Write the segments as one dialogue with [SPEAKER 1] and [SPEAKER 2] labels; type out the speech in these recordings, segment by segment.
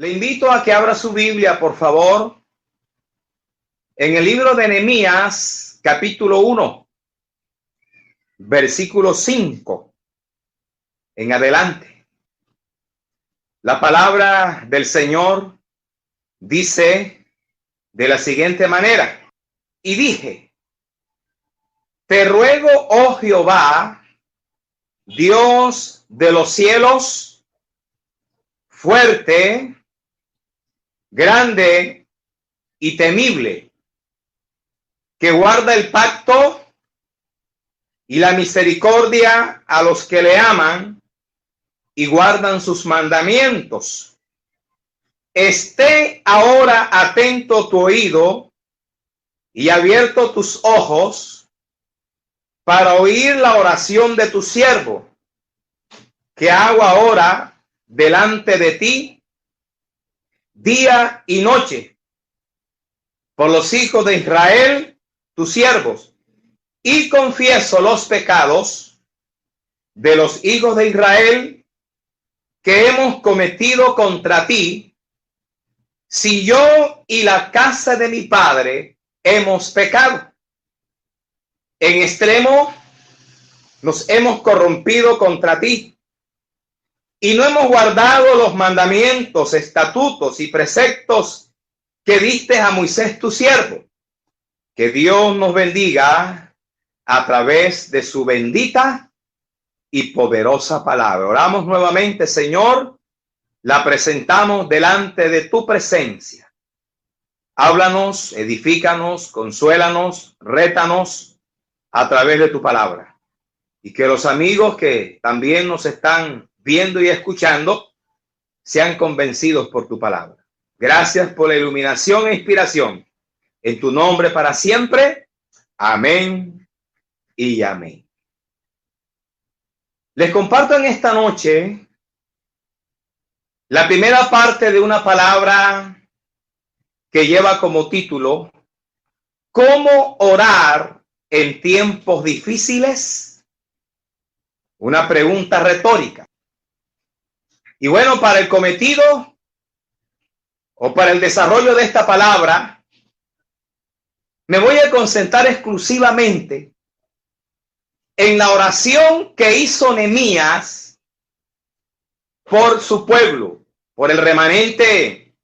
[SPEAKER 1] Le invito a que abra su Biblia, por favor, en el libro de Nehemías, capítulo 1, versículo 5 en adelante. La palabra del Señor dice de la siguiente manera: y dije, te ruego, oh Jehová, Dios de los cielos, fuerte, grande y temible, que guarda el pacto y la misericordia a los que le aman y guardan sus mandamientos. Esté ahora atento tu oído y abierto tus ojos para oír la oración de tu siervo, que hago ahora delante de ti día y noche por los hijos de Israel, tus siervos, y confieso los pecados de los hijos de Israel que hemos cometido contra ti, si yo y la casa de mi padre hemos pecado. En extremo nos hemos corrompido contra ti, y no hemos guardado los mandamientos, estatutos y preceptos que diste a Moisés tu siervo. Que Dios nos bendiga a través de su bendita y poderosa palabra. Oramos nuevamente. Señor, la presentamos delante de tu presencia. Háblanos, edifícanos, consuélanos, rétanos a través de tu palabra. Y que los amigos que también nos están viendo y escuchando sean convencidos por tu palabra. Gracias por la iluminación e inspiración. En tu nombre para siempre. Amén y amén. Les comparto en esta noche la primera parte de una palabra que lleva como título: ¿cómo orar en tiempos difíciles? Una pregunta retórica. Y bueno, para el cometido o para el desarrollo de esta palabra, me voy a concentrar exclusivamente en la oración que hizo Nehemías por su pueblo, por el remanente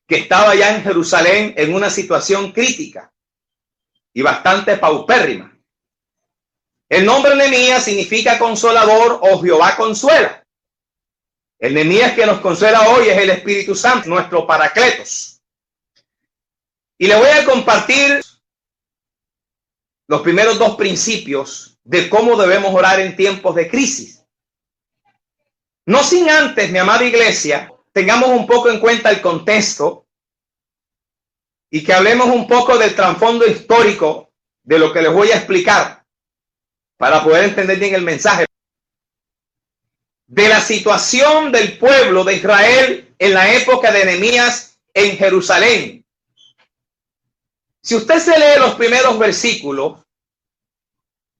[SPEAKER 1] que estaba ya en Jerusalén en una situación crítica y bastante paupérrima. El nombre Nehemías significa consolador o Jehová consuela. El Nehemías que nos consuela hoy es el Espíritu Santo, nuestro Paracletos. Y le voy a compartir los primeros dos principios de cómo debemos orar en tiempos de crisis. No sin antes, mi amada iglesia, tengamos un poco en cuenta el contexto y que hablemos un poco del trasfondo histórico de lo que les voy a explicar para poder entender bien el mensaje. De la situación del pueblo de Israel en la época de Nehemías en Jerusalén. Si usted se lee los primeros versículos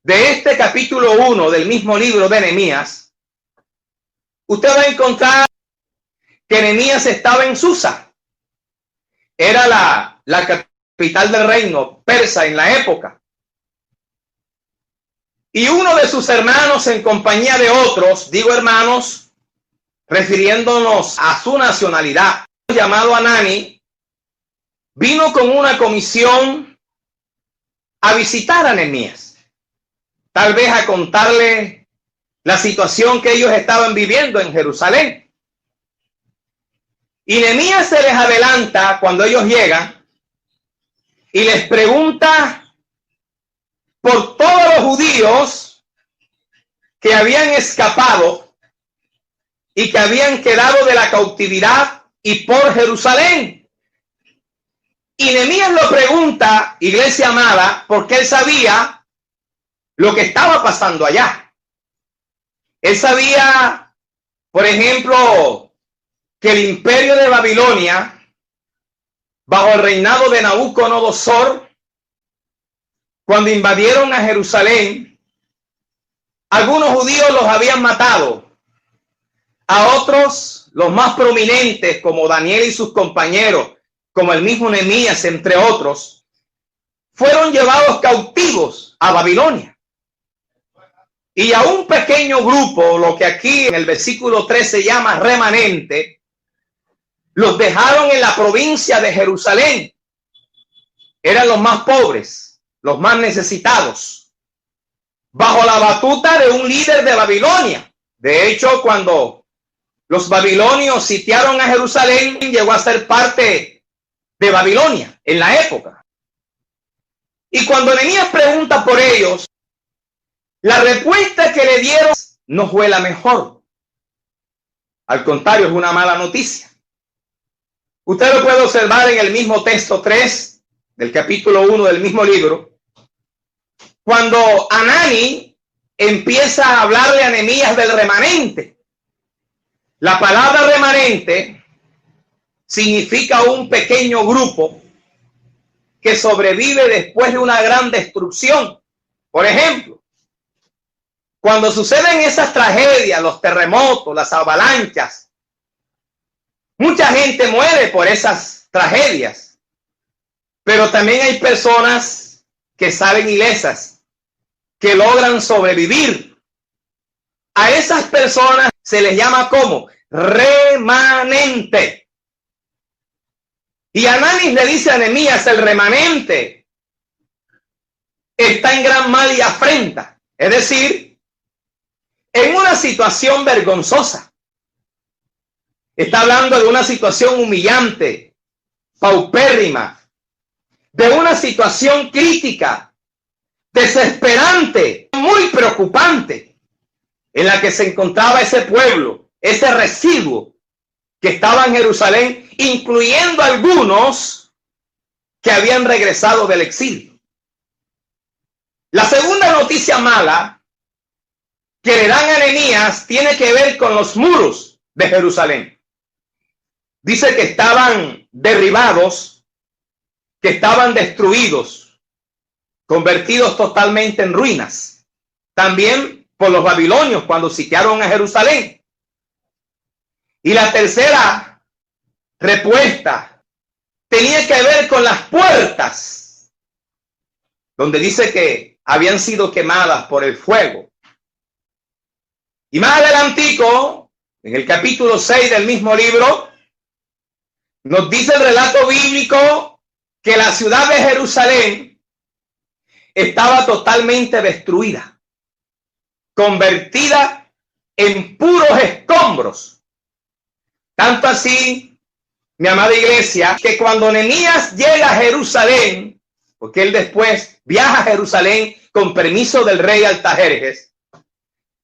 [SPEAKER 1] de este capítulo 1 del mismo libro de Nehemías, usted va a encontrar que Nehemías estaba en Susa. Era la capital del reino persa en la época. Y uno de sus hermanos, en compañía de otros, digo hermanos, refiriéndonos a su nacionalidad, llamado Anani, vino con una comisión a visitar a Nehemías, tal vez a contarle la situación que ellos estaban viviendo en Jerusalén. Y Nehemías se les adelanta cuando ellos llegan y les pregunta por todos los judíos que habían escapado y que habían quedado de la cautividad y por Jerusalén. Y Nehemías lo pregunta, iglesia amada, porque él sabía lo que estaba pasando allá. Él sabía, por ejemplo, que el imperio de Babilonia, bajo el reinado de Nabucodonosor, cuando invadieron a Jerusalén, algunos judíos los habían matado, a otros los más prominentes, como Daniel y sus compañeros, como el mismo Nehemías, entre otros, fueron llevados cautivos a Babilonia. Y a un pequeño grupo, lo que aquí en el versículo 3 se llama remanente, los dejaron en la provincia de Jerusalén. Eran los más pobres, los más necesitados, bajo la batuta de un líder de Babilonia. De hecho, cuando los babilonios sitiaron a Jerusalén, llegó a ser parte de Babilonia en la época. Y cuando Nehemías pregunta por ellos, la respuesta que le dieron no fue la mejor. Al contrario, es una mala noticia. Usted lo puede observar en el mismo texto 3 del capítulo 1 del mismo libro, cuando Hanani empieza a hablarle a Nehemías del remanente. La palabra remanente significa un pequeño grupo que sobrevive después de una gran destrucción. Por ejemplo, cuando suceden esas tragedias, los terremotos, las avalanchas, mucha gente muere por esas tragedias, pero también hay personas que salen ilesas, que logran sobrevivir. A esas personas se les llama como remanente. Y Hanani le dice a Nehemías, el remanente está en gran mal y afrenta, es decir, en una situación vergonzosa. Está hablando de una situación humillante, paupérrima, de una situación crítica, desesperante, muy preocupante, en la que se encontraba ese pueblo, ese residuo que estaba en Jerusalén, incluyendo algunos que habían regresado del exilio. La segunda noticia mala que le dan a Nehemías tiene que ver con los muros de Jerusalén. Dice que estaban derribados, que estaban destruidos, convertidos totalmente en ruinas. También por los babilonios cuando sitiaron a Jerusalén. Y la tercera respuesta tenía que ver con las puertas, donde dice que habían sido quemadas por el fuego. Y más adelantico, en el capítulo 6 del mismo libro, nos dice el relato bíblico que la ciudad de Jerusalén estaba totalmente destruida, convertida en puros escombros. Tanto así, mi amada iglesia, que cuando Nehemías llega a Jerusalén, porque él después viaja a Jerusalén con permiso del rey Artajerjes,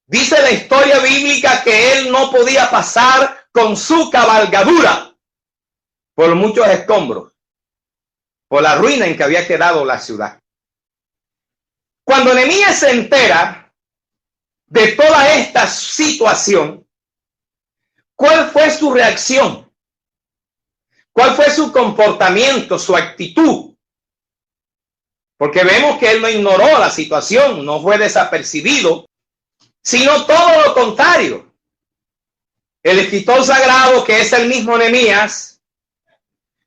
[SPEAKER 1] dice la historia bíblica que él no podía pasar con su cabalgadura por muchos escombros, por la ruina en que había quedado la ciudad. Cuando Nehemías se entera de toda esta situación, ¿cuál fue su reacción? ¿Cuál fue su comportamiento, su actitud? Porque vemos que él no ignoró la situación, no fue desapercibido, sino todo lo contrario. El escritor sagrado, que es el mismo Nehemías,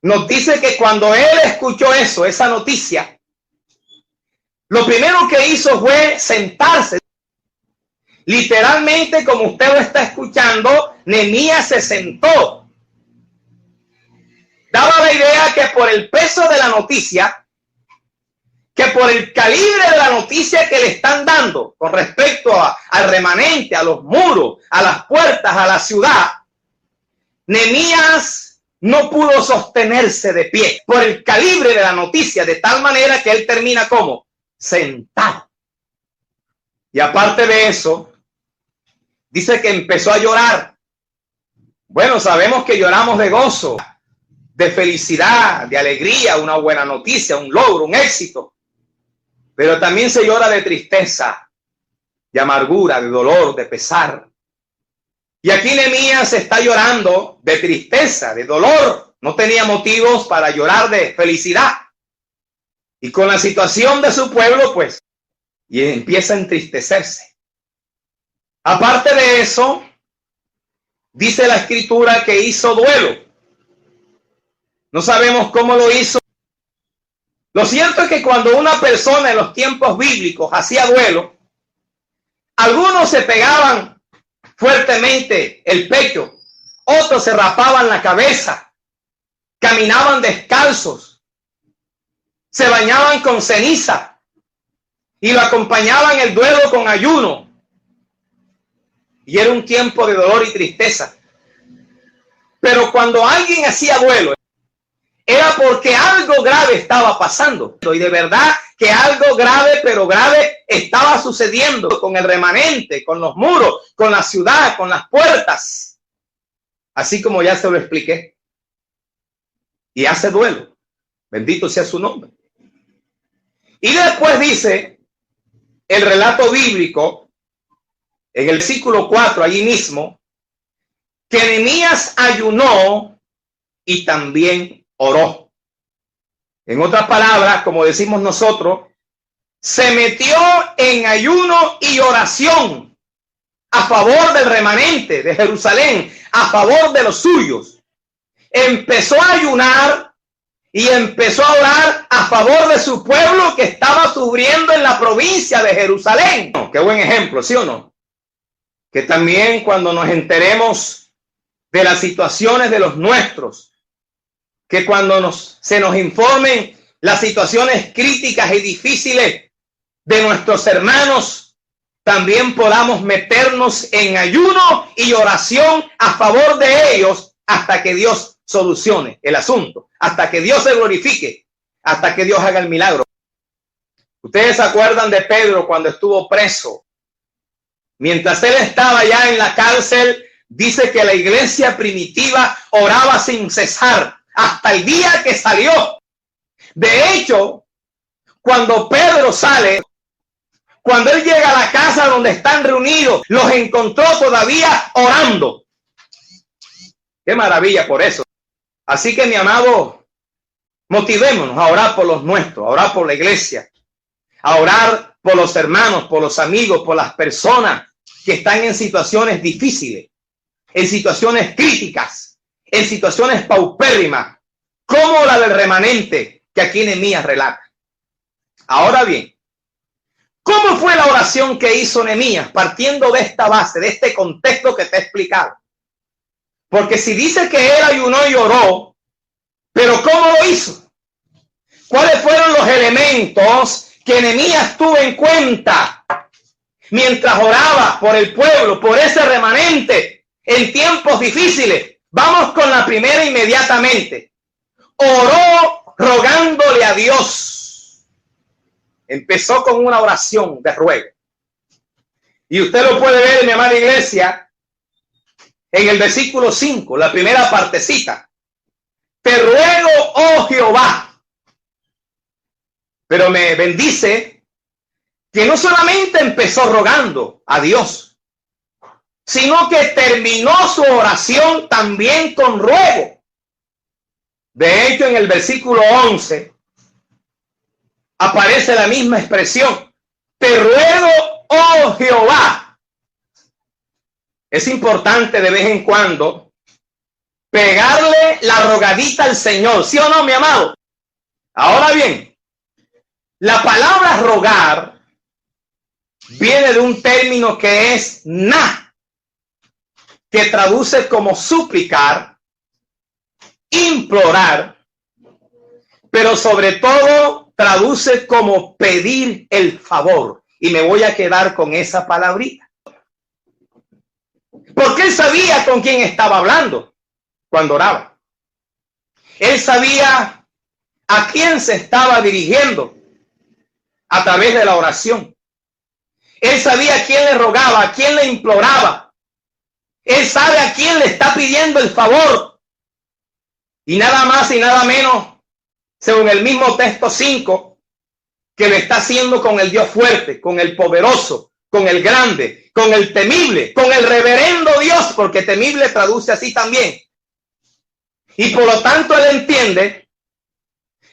[SPEAKER 1] nos dice que cuando él escuchó eso, esa noticia, lo primero que hizo fue sentarse. Literalmente, como usted lo está escuchando, Nehemías se sentó. Daba la idea que por el peso de la noticia, que por el calibre de la noticia que le están dando con respecto al remanente, a los muros, a las puertas, a la ciudad, Nehemías no pudo sostenerse de pie por el calibre de la noticia, de tal manera que él termina como sentado. Y aparte de eso, dice que empezó a llorar. Bueno, sabemos que lloramos de gozo, de felicidad, de alegría, una buena noticia, un logro, un éxito. Pero también se llora de tristeza, de amargura, de dolor, de pesar. Y aquí Nehemías está llorando de tristeza, de dolor. No tenía motivos para llorar de felicidad. Y con la situación de su pueblo, pues, y empieza a entristecerse. Aparte de eso, dice la escritura que hizo duelo. No sabemos cómo lo hizo. Lo cierto es que cuando una persona en los tiempos bíblicos hacía duelo, algunos se pegaban fuertemente el pecho, otros se rapaban la cabeza, caminaban descalzos, se bañaban con ceniza y lo acompañaban el duelo con ayuno. Y era un tiempo de dolor y tristeza. Pero cuando alguien hacía duelo, era porque algo grave estaba pasando. Y de verdad que algo grave, pero grave, estaba sucediendo con el remanente, con los muros, con la ciudad, con las puertas. Así como ya se lo expliqué. Y hace duelo. Bendito sea su nombre. Y después dice el relato bíblico, en el versículo 4, allí mismo, que Nehemías ayunó y también oró. En otras palabras, como decimos nosotros, se metió en ayuno y oración a favor del remanente de Jerusalén, a favor de los suyos. Empezó a ayunar y empezó a orar a favor de su pueblo que estaba sufriendo en la provincia de Jerusalén. Qué buen ejemplo, ¿sí o no? Que también cuando nos enteremos de las situaciones de los nuestros, que cuando se nos informen las situaciones críticas y difíciles de nuestros hermanos, también podamos meternos en ayuno y oración a favor de ellos hasta que Dios solucione el asunto, hasta que Dios se glorifique, hasta que Dios haga el milagro. Ustedes se acuerdan de Pedro cuando estuvo preso. Mientras él estaba ya en la cárcel, dice que la iglesia primitiva oraba sin cesar hasta el día que salió. De hecho, cuando Pedro sale, cuando él llega a la casa donde están reunidos, los encontró todavía orando. Qué maravilla por eso. Así que, mi amado, motivémonos a orar por los nuestros, a orar por la iglesia, a orar por los hermanos, por los amigos, por las personas que están en situaciones difíciles, en situaciones críticas, en situaciones paupérrimas, como la del remanente que aquí Nehemías relata. Ahora bien, ¿cómo fue la oración que hizo Nehemías partiendo de esta base, de este contexto que te he explicado? Porque si dice que él ayunó y oró, pero ¿cómo lo hizo? ¿Cuáles fueron los elementos que Nehemías tuvo en cuenta mientras oraba por el pueblo, por ese remanente en tiempos difíciles? Vamos con la primera inmediatamente. Oró rogándole a Dios. Empezó con una oración de ruego. Y usted lo puede ver, mi amada iglesia, en el versículo 5, la primera partecita. Te ruego, oh Jehová. Pero me bendice que no solamente empezó rogando a Dios, sino que terminó su oración también con ruego. De hecho, en el versículo 11 aparece la misma expresión. Te ruego, oh Jehová. Es importante de vez en cuando pegarle la rogadita al Señor, ¿sí o no, mi amado? Ahora bien, la palabra rogar viene de un término que es na, que traduce como suplicar, implorar, pero sobre todo traduce como pedir el favor. Y me voy a quedar con esa palabrita. Porque él sabía con quién estaba hablando cuando oraba. Él sabía a quién se estaba dirigiendo a través de la oración. Él sabía a quién le rogaba, a quién le imploraba. Él sabe a quién le está pidiendo el favor. Y nada más y nada menos, según el mismo texto 5, que lo está haciendo con el Dios fuerte, con el poderoso, con el grande, con el temible, con el reverendo Dios, porque temible traduce así también. Y por lo tanto él entiende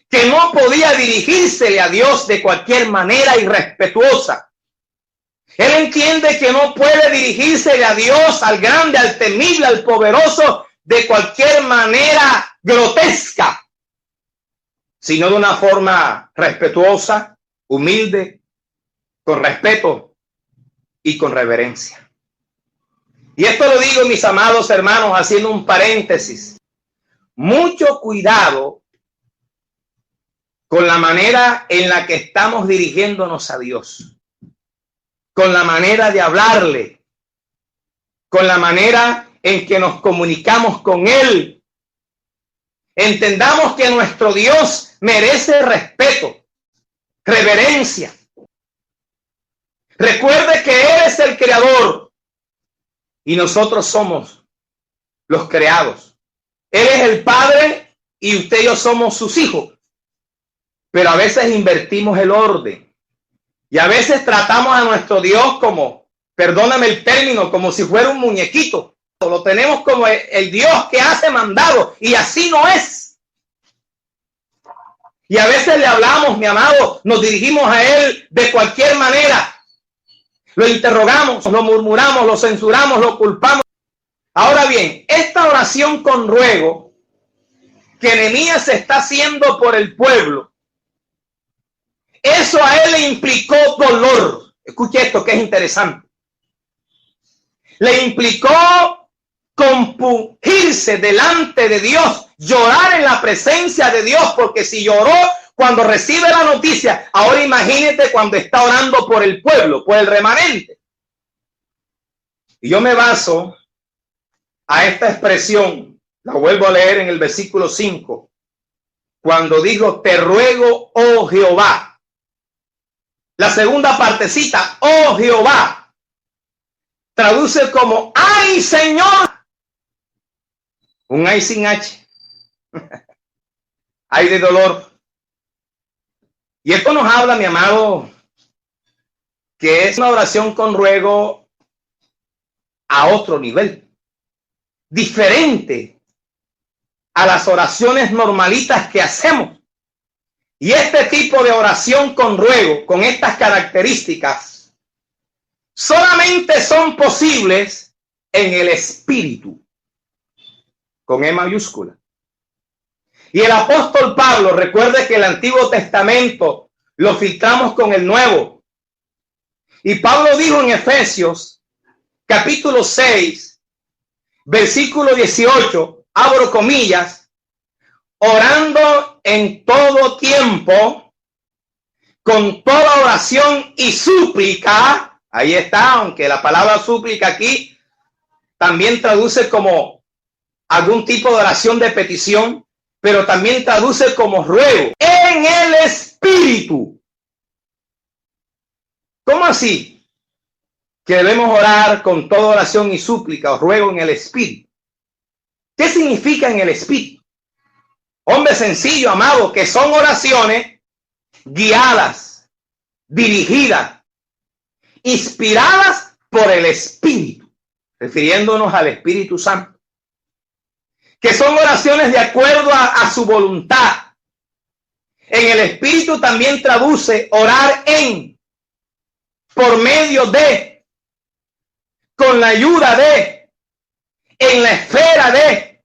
[SPEAKER 1] que no podía dirigírsele a Dios de cualquier manera irrespetuosa, Él entiende que no puede dirigirse a Dios, al grande, al temible, al poderoso, de cualquier manera grotesca, sino de una forma respetuosa, humilde, con respeto y con reverencia. Y esto lo digo, mis amados hermanos, haciendo un paréntesis. Mucho cuidado con la manera en la que estamos dirigiéndonos a Dios, con la manera de hablarle, con la manera en que nos comunicamos con Él. Entendamos que nuestro Dios merece respeto, reverencia. Recuerde que Él es el creador y nosotros somos los creados. Él es el Padre y usted y yo somos sus hijos. Pero a veces invertimos el orden. Y a veces tratamos a nuestro Dios como, perdóname el término, como si fuera un muñequito. Lo tenemos como el Dios que hace mandado. Y así no es. Y a veces le hablamos, mi amado, nos dirigimos a Él de cualquier manera. Lo interrogamos, lo murmuramos, lo censuramos, lo culpamos. Ahora bien, esta oración con ruego que Nehemías está haciendo por el pueblo, eso a él le implicó dolor. Escuche esto que es interesante. Le implicó compungirse delante de Dios, llorar en la presencia de Dios, porque si lloró cuando recibe la noticia, ahora imagínate cuando está orando por el pueblo, por el remanente. Y yo me baso a esta expresión, la vuelvo a leer en el versículo 5, cuando dijo, te ruego, oh Jehová. La segunda partecita, oh Jehová, traduce como, ay Señor. Un ay sin H. Ay de dolor. Y esto nos habla, mi amado, que es una oración con ruego a otro nivel, diferente a las oraciones normalitas que hacemos. Y este tipo de oración con ruego, con estas características, solamente son posibles en el Espíritu, con E mayúscula. Y el apóstol Pablo, recuerde que el Antiguo Testamento lo filtramos con el Nuevo. Y Pablo dijo en Efesios, capítulo 6, versículo 18, abro comillas, orando en todo tiempo, con toda oración y súplica. Ahí está, aunque la palabra súplica aquí también traduce como algún tipo de oración de petición, pero también traduce como ruego en el Espíritu. ¿Cómo así? Que debemos orar con toda oración y súplica o ruego en el Espíritu. ¿Qué significa en el Espíritu? Hombre sencillo, amado, que son oraciones guiadas, dirigidas, inspiradas por el Espíritu, refiriéndonos al Espíritu Santo. Que son oraciones de acuerdo a su voluntad. En el Espíritu también traduce orar en, por medio de, con la ayuda de, en la esfera de,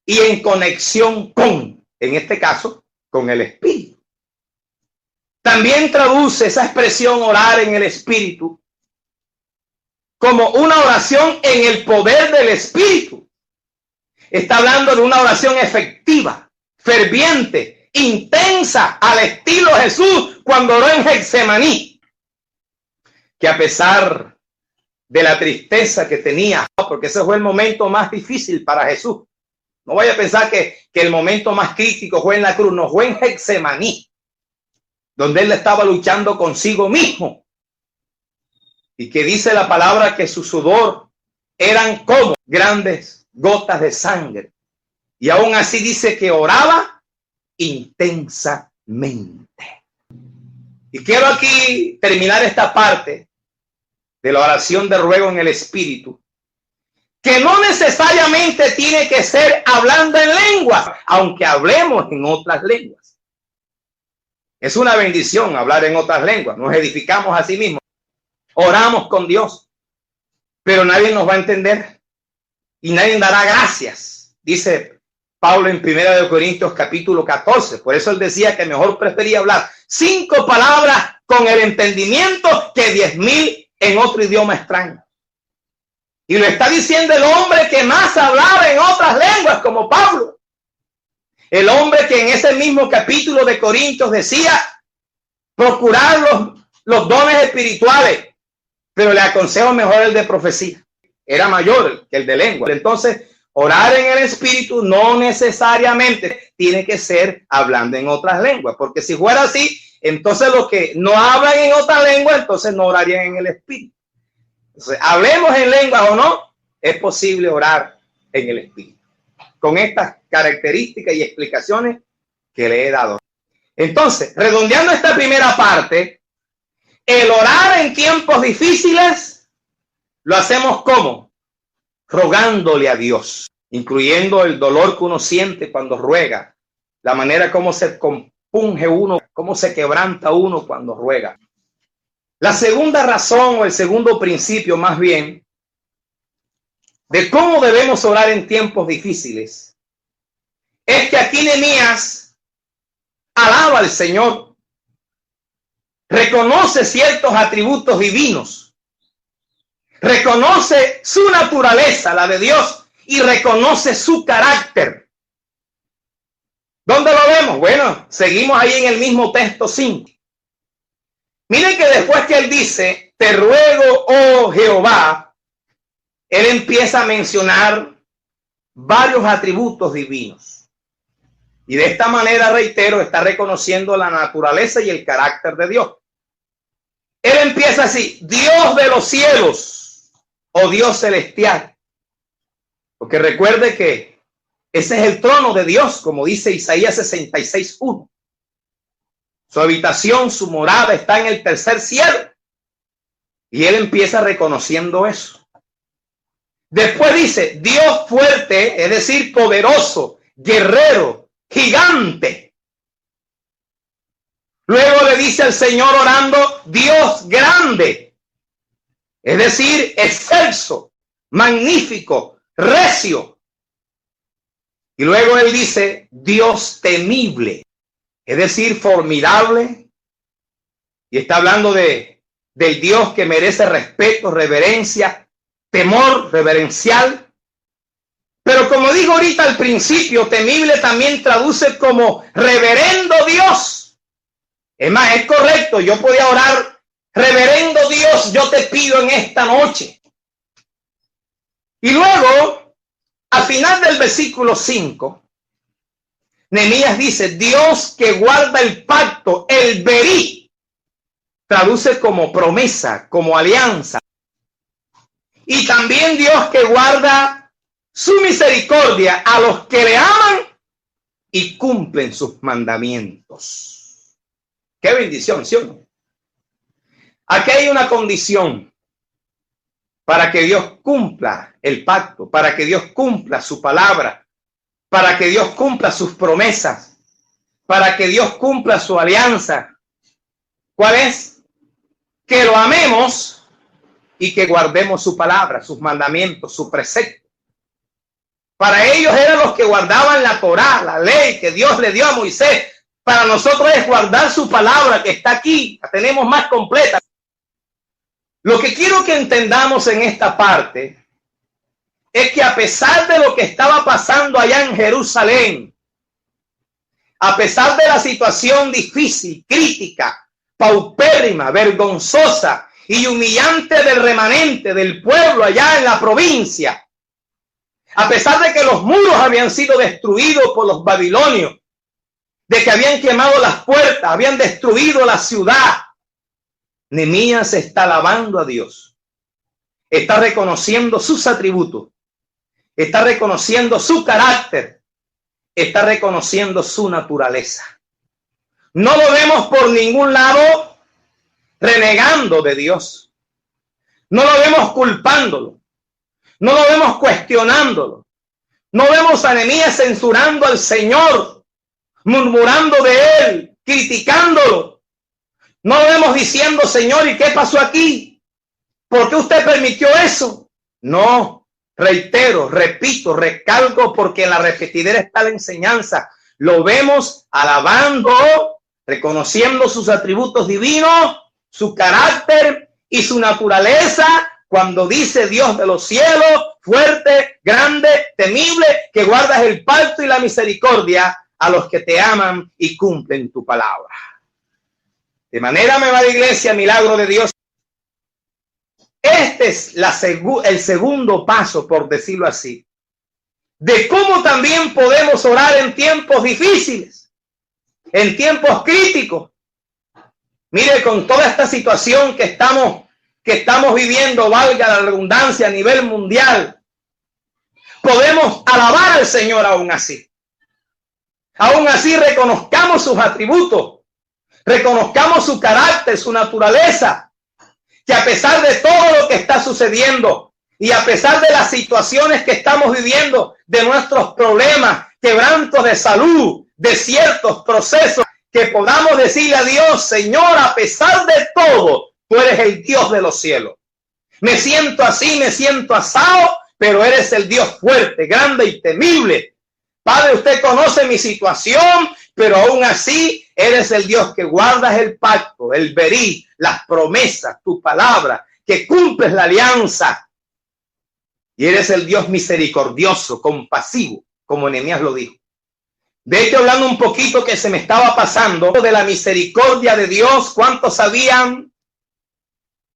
[SPEAKER 1] y en conexión con, en este caso, con el Espíritu. También traduce esa expresión orar en el Espíritu como una oración en el poder del Espíritu. Está hablando de una oración efectiva, ferviente, intensa, al estilo Jesús cuando oró en Getsemaní, que a pesar de la tristeza que tenía, porque ese fue el momento más difícil para Jesús. No vaya a pensar que el momento más crítico fue en la cruz, no, fue en Getsemaní, donde él estaba luchando consigo mismo. Y que dice la palabra que su sudor eran como grandes gotas de sangre. Y aún así dice que oraba intensamente. Y quiero aquí terminar esta parte de la oración de ruego en el Espíritu, que no necesariamente tiene que ser hablando en lenguas, aunque hablemos en otras lenguas. Es una bendición hablar en otras lenguas, nos edificamos a sí mismos. oramos con Dios, pero nadie nos va a entender y nadie dará gracias, dice Pablo en 1 Corintios capítulo 14. Por eso él decía que mejor prefería hablar 5 palabras con el entendimiento que 10,000 en otro idioma extraño. Y lo está diciendo el hombre que más hablaba en otras lenguas, como Pablo. El hombre que en ese mismo capítulo de Corintios decía procurar los dones espirituales, pero le aconsejo mejor el de profecía. Era mayor que el de lengua. Entonces, orar en el espíritu no necesariamente tiene que ser hablando en otras lenguas, porque si fuera así, entonces los que no hablan en otra lengua, entonces no orarían en el espíritu. Entonces, hablemos en lengua o no, es posible orar en el espíritu, con estas características y explicaciones que le he dado. Entonces, redondeando esta primera parte, el orar en tiempos difíciles lo hacemos ¿cómo? Rogándole a Dios, incluyendo el dolor que uno siente cuando ruega, la manera como se compunge uno, cómo se quebranta uno cuando ruega. La segunda razón o el segundo principio más bien de cómo debemos orar en tiempos difíciles es que aquí Nehemías alaba al Señor, reconoce ciertos atributos divinos, reconoce su naturaleza, la de Dios, y reconoce su carácter. ¿Dónde lo vemos? Bueno, seguimos ahí en el mismo texto 5. Miren que después que él dice, te ruego, oh Jehová, él empieza a mencionar varios atributos divinos. Y de esta manera, reitero, está reconociendo la naturaleza y el carácter de Dios. Él empieza así, Dios de los cielos, o Dios celestial. Porque recuerde que ese es el trono de Dios, como dice Isaías 66:1. Su habitación, su morada está en el tercer cielo. Y él empieza reconociendo eso. Después dice, Dios fuerte, es decir, poderoso, guerrero, gigante. Luego le dice al Señor orando, Dios grande, es decir, excelso, magnífico, recio. Y luego él dice, Dios temible, es decir, formidable. Y está hablando del Dios que merece respeto, reverencia, temor reverencial. Pero como digo ahorita al principio, temible también traduce como reverendo Dios. Es más, es correcto, yo podía orar, reverendo Dios, yo te pido en esta noche. Y luego, al final del versículo 5, Nehemías dice, Dios que guarda el pacto, el verí, traduce como promesa, como alianza. Y también Dios que guarda su misericordia a los que le aman y cumplen sus mandamientos. ¡Qué bendición! ¿Sí o no? Aquí hay una condición para que Dios cumpla el pacto, para que Dios cumpla su palabra, para que Dios cumpla sus promesas, para que Dios cumpla su alianza. ¿Cuál es? Que lo amemos y que guardemos su palabra, sus mandamientos, su precepto. Para ellos eran los que guardaban la Torá, la ley que Dios le dio a Moisés. Para nosotros es guardar su palabra que está aquí, la tenemos más completa. Lo que quiero que entendamos en esta parte es que a pesar de lo que estaba pasando allá en Jerusalén, a pesar de la situación difícil, crítica, paupérrima, vergonzosa y humillante del remanente del pueblo allá en la provincia, a pesar de que los muros habían sido destruidos por los babilonios, de que habían quemado las puertas, habían destruido la ciudad, Nehemías está alabando a Dios, está reconociendo sus atributos, está reconociendo su carácter, está reconociendo su naturaleza. No lo vemos por ningún lado renegando de Dios. No lo vemos culpándolo. No lo vemos cuestionándolo. No vemos a Nehemías censurando al Señor, murmurando de él, criticándolo. No lo vemos diciendo, Señor, ¿y qué pasó aquí? ¿Por qué usted permitió eso? No, reitero, repito, recalco, porque en la repetidera está la enseñanza. Lo vemos alabando, reconociendo sus atributos divinos, su carácter y su naturaleza, cuando dice Dios de los cielos, fuerte, grande, temible, que guardas el pacto y la misericordia a los que te aman y cumplen tu palabra. De manera, amada iglesia, milagro de Dios. Este es el segundo paso, por decirlo así, de cómo también podemos orar en tiempos difíciles, en tiempos críticos. Mire, con toda esta situación que estamos viviendo, valga la redundancia, a nivel mundial, podemos alabar al Señor aún así. Aún así reconozcamos sus atributos, reconozcamos su carácter, su naturaleza, que a pesar de todo lo que está sucediendo y a pesar de las situaciones que estamos viviendo, de nuestros problemas, quebrantos de salud, de ciertos procesos, que podamos decirle a Dios, Señor, a pesar de todo, tú eres el Dios de los cielos. Me siento así, me siento asado, pero eres el Dios fuerte, grande y temible. Padre, usted conoce mi situación, pero aún así eres el Dios que guardas el pacto, el verí, las promesas, tu palabra, que cumples la alianza. Y eres el Dios misericordioso, compasivo, como Nehemías lo dijo. De hecho, hablando un poquito que se me estaba pasando de la misericordia de Dios, ¿cuántos sabían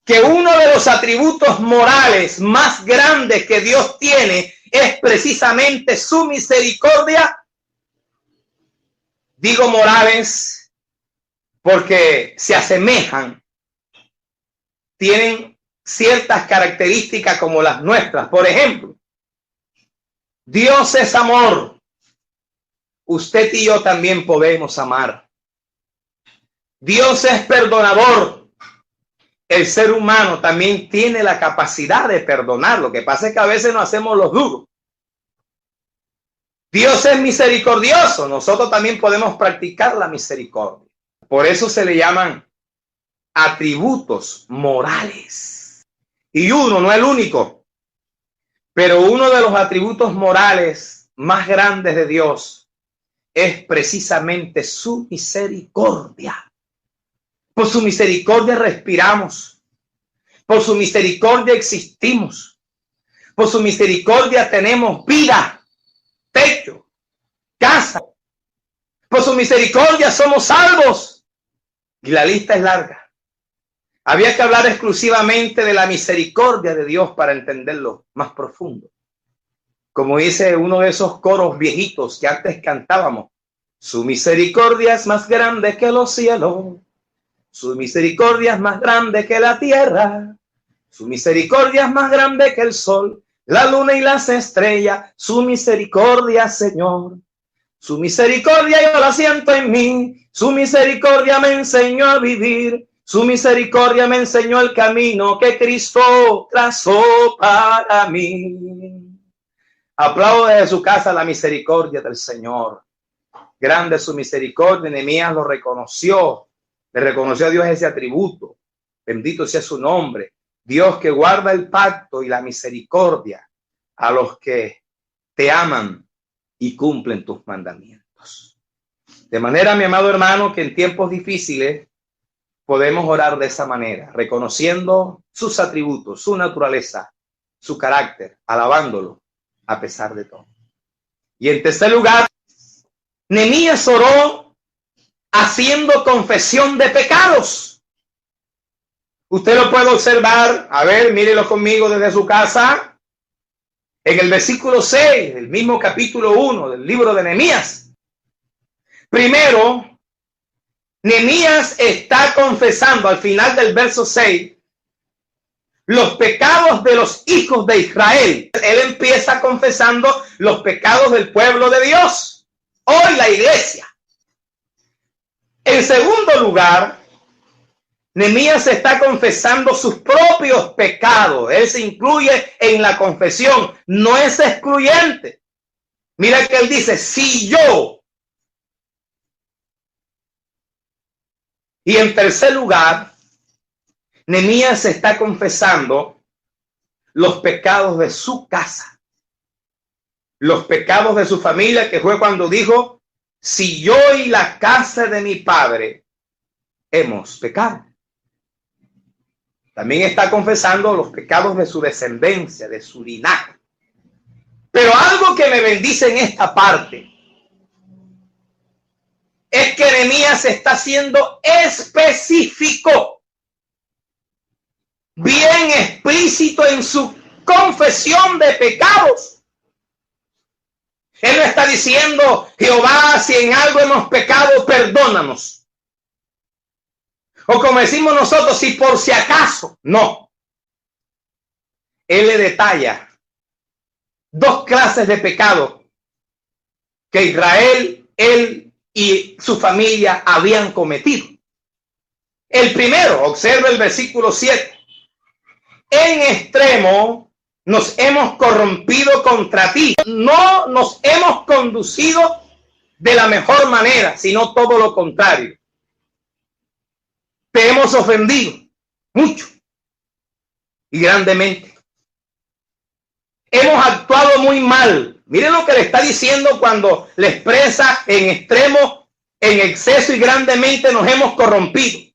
[SPEAKER 1] que uno de los atributos morales más grandes que Dios tiene es precisamente su misericordia? Digo morales porque se asemejan, tienen ciertas características como las nuestras. Por ejemplo, Dios es amor. Usted y yo también podemos amar. Dios es perdonador. El ser humano también tiene la capacidad de perdonar. Lo que pasa es que a veces nos hacemos los duros. Dios es misericordioso. Nosotros también podemos practicar la misericordia. Por eso se le llaman atributos morales. Y uno, no el único, pero uno de los atributos morales más grandes de Dios es precisamente su misericordia. Por su misericordia respiramos. Por su misericordia existimos. Por su misericordia tenemos vida, techo, casa. Por su misericordia somos salvos. Y la lista es larga. Había que hablar exclusivamente de la misericordia de Dios para entenderlo más profundo. Como dice uno de esos coros viejitos que antes cantábamos, su misericordia es más grande que los cielos, su misericordia es más grande que la tierra, su misericordia es más grande que el sol, la luna y las estrellas, su misericordia, Señor. Su misericordia yo la siento en mí, su misericordia me enseñó a vivir, su misericordia me enseñó el camino que Cristo trazó para mí. Aplaudo desde su casa la misericordia del Señor. Grande su misericordia. Nehemías lo reconoció. Le reconoció a Dios ese atributo. Bendito sea su nombre. Dios que guarda el pacto y la misericordia a los que te aman y cumplen tus mandamientos. De manera, mi amado hermano, que en tiempos difíciles podemos orar de esa manera, reconociendo sus atributos, su naturaleza, su carácter, alabándolo a pesar de todo. Y en tercer lugar, Nehemías oró haciendo confesión de pecados. Usted lo puede observar, a ver, mírelo conmigo desde su casa, en el versículo 6 del mismo capítulo 1 del libro de Nehemías. Primero, Nehemías está confesando al final del verso 6 los pecados de los hijos de Israel. Él empieza confesando los pecados del pueblo de Dios. Hoy la iglesia. En segundo lugar, Nehemías está confesando sus propios pecados. Él se incluye en la confesión, no es excluyente. Mira que él dice, si yo. Y en tercer lugar, Nehemías está confesando los pecados de su casa, los pecados de su familia, que fue cuando dijo: si yo y la casa de mi padre hemos pecado. También está confesando los pecados de su descendencia, de su linaje. Pero algo que me bendice en esta parte es que Nehemías está siendo específico, bien explícito en su confesión de pecados. Él no está diciendo: Jehová, si en algo hemos pecado, perdónanos. O como decimos nosotros, si por si acaso. No. Él le detalla dos clases de pecado que Israel, él y su familia habían cometido. El primero, observa el versículo 7. En extremo nos hemos corrompido contra ti. No nos hemos conducido de la mejor manera, sino todo lo contrario. Te hemos ofendido mucho y grandemente. Hemos actuado muy mal. Miren lo que le está diciendo cuando le expresa en extremo, en exceso y grandemente nos hemos corrompido.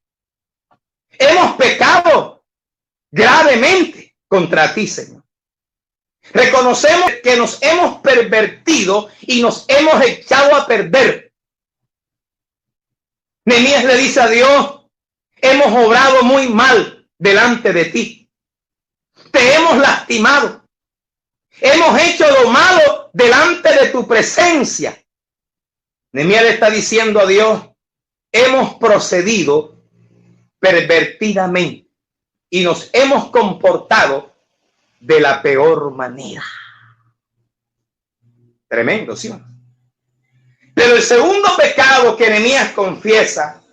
[SPEAKER 1] Hemos pecado gravemente contra ti, Señor. Reconocemos que nos hemos pervertido y nos hemos echado a perder. Nehemías le dice a Dios: hemos obrado muy mal delante de ti. Te hemos lastimado. Hemos hecho lo malo delante de tu presencia. Nehemías le está diciendo a Dios: hemos procedido pervertidamente y nos hemos comportado de la peor manera. Tremendo, ¿sí? Pero el segundo pecado que Nehemías confiesa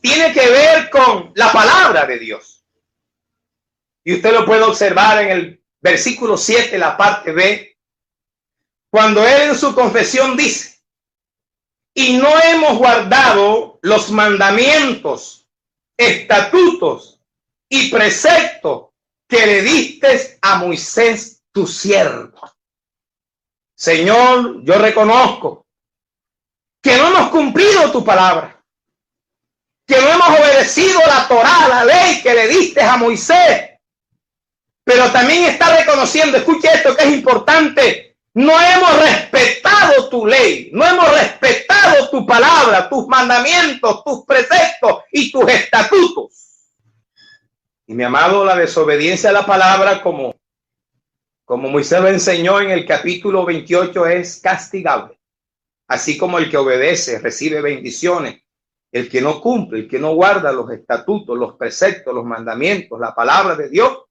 [SPEAKER 1] tiene que ver con la palabra de Dios. Y usted lo puede observar en el versículo 7, la parte B, cuando él en su confesión dice: y no hemos guardado los mandamientos, estatutos y preceptos que le diste a Moisés tu siervo. Señor, yo reconozco que no hemos cumplido tu palabra, que no hemos obedecido la Torá, la ley que le diste a Moisés. Pero también está reconociendo, escuche esto que es importante: no hemos respetado tu ley, no hemos respetado tu palabra, tus mandamientos, tus preceptos y tus estatutos. Y mi amado, la desobediencia a la palabra, como Moisés lo enseñó en el capítulo 28, es castigable. Así como el que obedece recibe bendiciones, el que no cumple, el que no guarda los estatutos, los preceptos, los mandamientos, la palabra de Dios,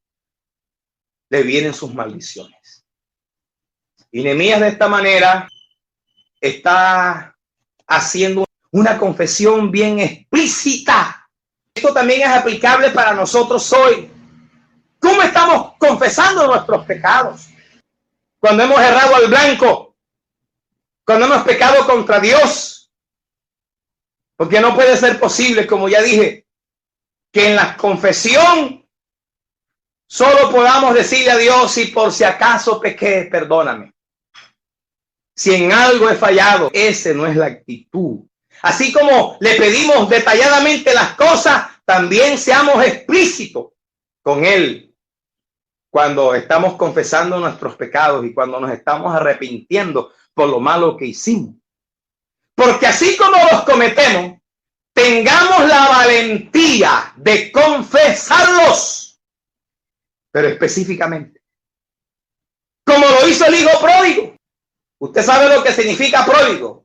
[SPEAKER 1] le vienen sus maldiciones. Y Nehemías de esta manera está haciendo una confesión bien explícita. Esto también es aplicable para nosotros hoy. ¿Cómo estamos confesando nuestros pecados? Cuando hemos errado al blanco, cuando hemos pecado contra Dios. Porque no puede ser posible, como ya dije, que en la confesión solo podamos decirle a Dios: si por si acaso pequé, perdóname. Si en algo he fallado, esa no es la actitud. Así como le pedimos detalladamente las cosas, también seamos explícitos con Él cuando estamos confesando nuestros pecados y cuando nos estamos arrepintiendo por lo malo que hicimos. Porque así como los cometemos, tengamos la valentía de confesarlos. Pero específicamente, como lo hizo el hijo pródigo. Usted sabe lo que significa pródigo.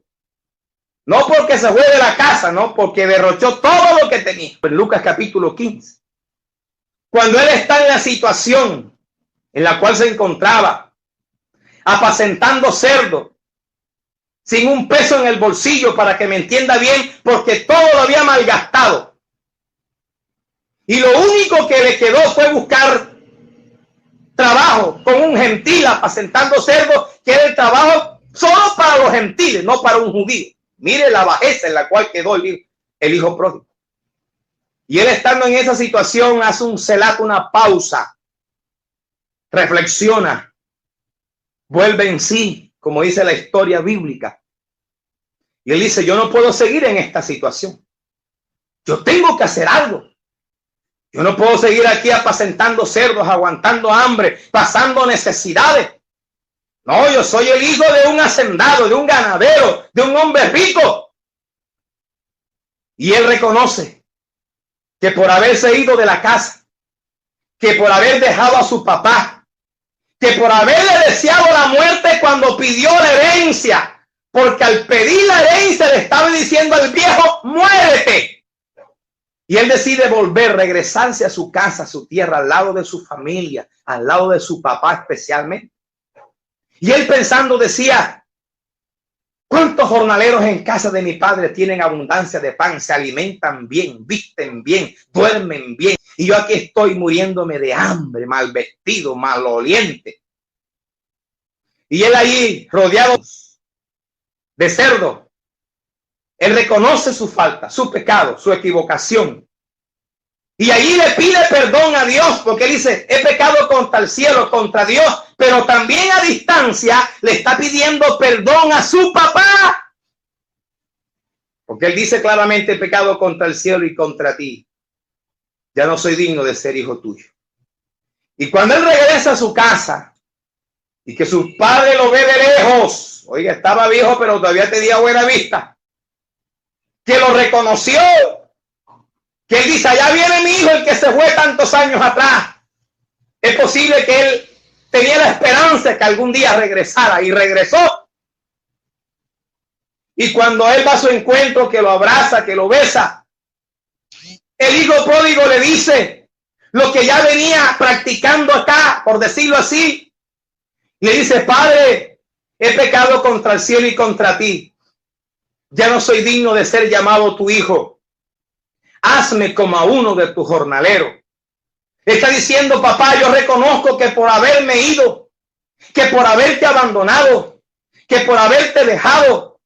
[SPEAKER 1] No porque se fue de la casa, no, porque derrochó todo lo que tenía. En Lucas capítulo 15, cuando él está en la situación en la cual se encontraba, apacentando cerdo, sin un peso en el bolsillo, para que me entienda bien, porque todo lo había malgastado. Y lo único que le quedó fue buscar trabajo con un gentil apacentando cerdos, que era el trabajo solo para los gentiles, no para un judío. Mire la bajeza en la cual quedó el hijo pródigo. Y él, estando en esa situación, hace un celato, una pausa, reflexiona, vuelve en sí, como dice la historia bíblica. Y él dice, yo no puedo seguir en esta situación. Yo tengo que hacer algo. Yo no puedo seguir aquí apacentando cerdos, aguantando hambre, pasando necesidades. No, yo soy el hijo de un hacendado, de un ganadero, de un hombre rico. Y él reconoce que por haberse ido de la casa, que por haber dejado a su papá, que por haberle deseado la muerte cuando pidió la herencia, porque al pedir la herencia le estaba diciendo al viejo, muérete. Y él decide volver, regresarse a su casa, a su tierra, al lado de su familia, al lado de su papá especialmente. Y él pensando decía, ¿cuántos jornaleros en casa de mi padre tienen abundancia de pan, se alimentan bien, visten bien, duermen bien? Y yo aquí estoy muriéndome de hambre, mal vestido, maloliente. Y él ahí rodeado de cerdo. Él reconoce su falta, su pecado, su equivocación. Y allí le pide perdón a Dios, porque él dice, he pecado contra el cielo, contra Dios, pero también a distancia le está pidiendo perdón a su papá. Porque él dice claramente, he pecado contra el cielo y contra ti. Ya no soy digno de ser hijo tuyo. Y cuando él regresa a su casa y que su padre lo ve de lejos, oiga, estaba viejo, pero todavía tenía buena vista, que lo reconoció, que él dice, allá viene mi hijo, el que se fue tantos años atrás. Es posible que él tenía la esperanza de que algún día regresara, y regresó. Y cuando él va a su encuentro, que lo abraza, que lo besa, el hijo pródigo le dice lo que ya venía practicando acá, por decirlo así. Le dice, padre, he pecado contra el cielo y contra ti. Ya no soy digno de ser llamado tu hijo. Hazme como a uno de tus jornaleros. Está diciendo, papá, yo reconozco que por haberme ido, que por haberte abandonado, que por haberte dejado,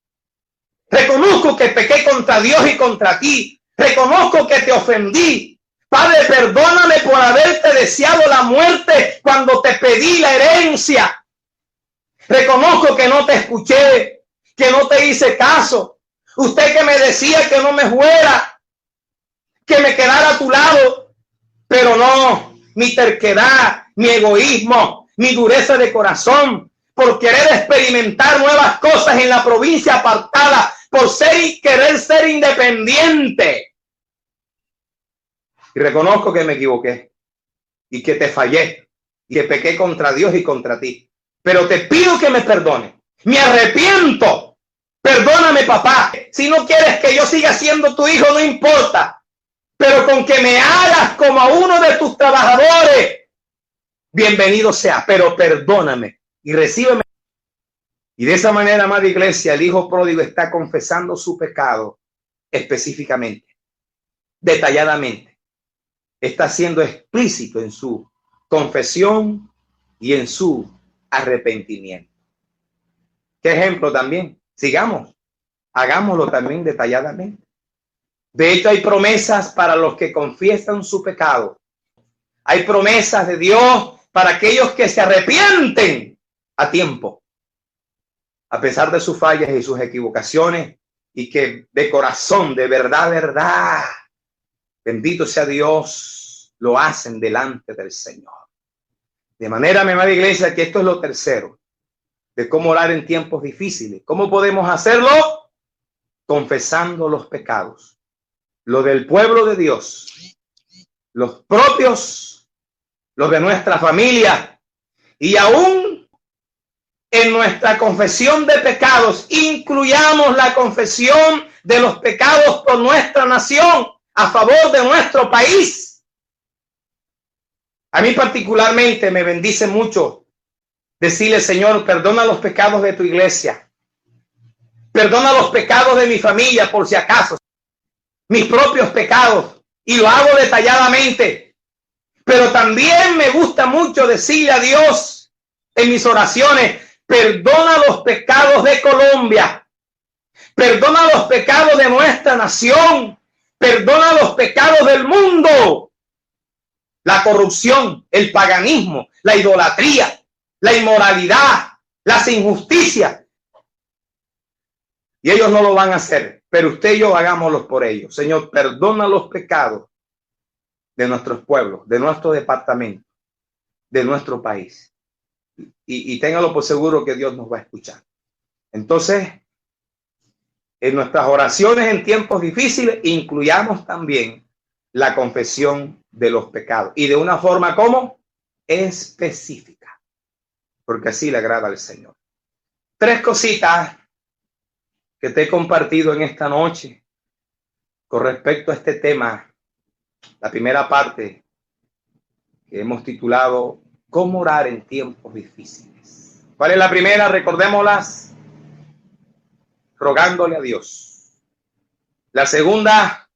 [SPEAKER 1] reconozco que pequé contra Dios y contra ti. Reconozco que te ofendí. Padre, perdóname por haberte deseado la muerte cuando te pedí la herencia. Reconozco que no te escuché, que no te hice caso. Usted que me decía que no me fuera, que me quedara a tu lado, pero no, mi terquedad, mi egoísmo, mi dureza de corazón, por querer experimentar nuevas cosas en la provincia apartada, por querer ser independiente. Y reconozco que me equivoqué y que te fallé y que pequé contra Dios y contra ti. Pero te pido que me perdones. Me arrepiento. Perdóname, papá. Si no quieres que yo siga siendo tu hijo, no importa. Pero con que me hagas como a uno de tus trabajadores, bienvenido sea, pero perdóname y recíbeme. Y de esa manera, amada iglesia, el hijo pródigo está confesando su pecado específicamente, detalladamente. Está siendo explícito en su confesión y en su arrepentimiento. ¿Qué ejemplo también? Sigamos, hagámoslo también detalladamente. De hecho, hay promesas para los que confiesan su pecado. Hay promesas de Dios para aquellos que se arrepienten a tiempo, a pesar de sus fallas y sus equivocaciones, y que de corazón, de verdad, bendito sea Dios, lo hacen delante del Señor. De manera, mi amada iglesia, que esto es lo tercero, de cómo orar en tiempos difíciles. ¿Cómo podemos hacerlo? Confesando los pecados. Lo del pueblo de Dios, los propios, los de nuestra familia, y aún en nuestra confesión de pecados, incluyamos la confesión de los pecados por nuestra nación, a favor de nuestro país. A mí particularmente me bendice mucho decirle, Señor, perdona los pecados de tu iglesia, perdona los pecados de mi familia por si acaso, mis propios pecados, y lo hago detalladamente. Pero también me gusta mucho decirle a Dios en mis oraciones, perdona los pecados de Colombia, perdona los pecados de nuestra nación, Perdona los pecados del mundo. La corrupción, el paganismo, la idolatría, la inmoralidad, las injusticias. Y ellos no lo van a hacer, pero usted y yo hagámoslos por ellos. Señor, perdona los pecados de nuestros pueblos, de nuestro departamento, de nuestro país. Y téngalo por seguro que Dios nos va a escuchar. Entonces, en nuestras oraciones en tiempos difíciles, incluyamos también la confesión de los pecados. Y de una forma como específica, porque así le agrada al Señor. 3 cositas que te he compartido en esta noche con respecto a este tema. La primera parte que hemos titulado ¿Cómo orar en tiempos difíciles? ¿Cuál es la primera? Recordémoslas. Rogándole a Dios. La segunda,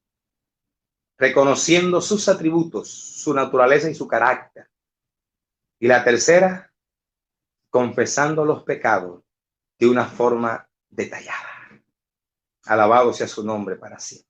[SPEAKER 1] reconociendo sus atributos, su naturaleza y su carácter. Y la tercera, confesando los pecados de una forma detallada. Alabado sea su nombre para siempre.